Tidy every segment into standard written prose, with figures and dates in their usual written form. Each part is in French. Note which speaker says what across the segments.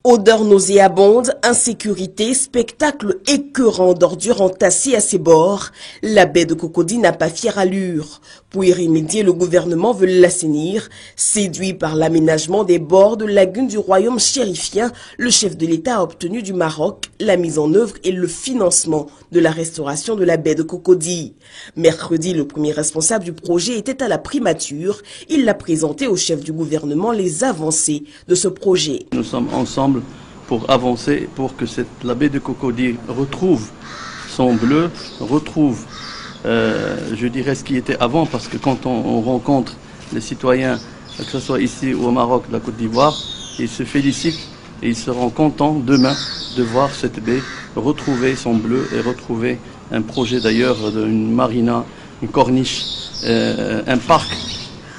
Speaker 1: Odeurs nauséabondes, insécurité, spectacle écœurant d'ordures entassées à ses bords, la baie de Cocody n'a pas fière allure. Pour y remédier, le gouvernement veut l'assainir. Séduit par l'aménagement des bords de lagune du royaume chérifien, le chef de l'État a obtenu du Maroc la mise en œuvre et le financement de la restauration de la baie de Cocody. Mercredi, le premier responsable du projet était à la primature. Il a présenté au chef du gouvernement les avancées de ce projet.
Speaker 2: Nous sommes ensemble pour avancer, pour que la baie de Cocody retrouve son bleu, retrouve, je dirais, ce qui était avant, parce que quand on rencontre les citoyens, que ce soit ici ou au Maroc, la Côte d'Ivoire, ils se félicitent et ils seront contents demain de voir cette baie retrouver son bleu et retrouver un projet d'ailleurs d'une marina, une corniche, un parc,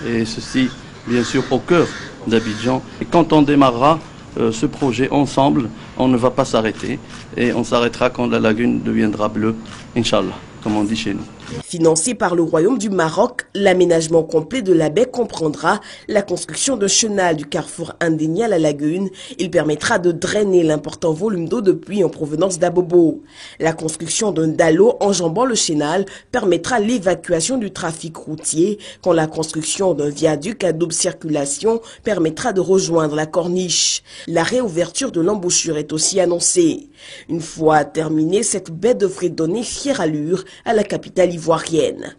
Speaker 2: et ceci bien sûr au cœur d'Abidjan. Et quand on démarrera ce projet ensemble, on ne va pas s'arrêter et on s'arrêtera quand la lagune deviendra bleue, Inch'Allah, comme on dit chez nous.
Speaker 1: Financé par le Royaume du Maroc, l'aménagement complet de la baie comprendra la construction d'un chenal du carrefour indénial à la lagune. Il permettra de drainer l'important volume d'eau de pluie en provenance d'Abobo. La construction d'un dallo enjambant le chenal permettra l'évacuation du trafic routier, quand la construction d'un viaduc à double circulation permettra de rejoindre la corniche. La réouverture de l'embouchure est aussi annoncée. Une fois terminée, cette baie devrait donner fière allure à la capitale ivoirienne.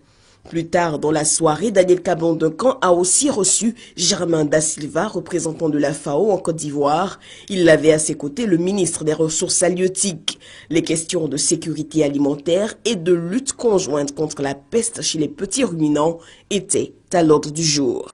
Speaker 1: Plus tard dans la soirée, Daniel Kablan-Duncan a aussi reçu Germain Da Silva, représentant de la FAO en Côte d'Ivoire. Il avait à ses côtés le ministre des Ressources halieutiques. Les questions de sécurité alimentaire et de lutte conjointe contre la peste chez les petits ruminants étaient à l'ordre du jour.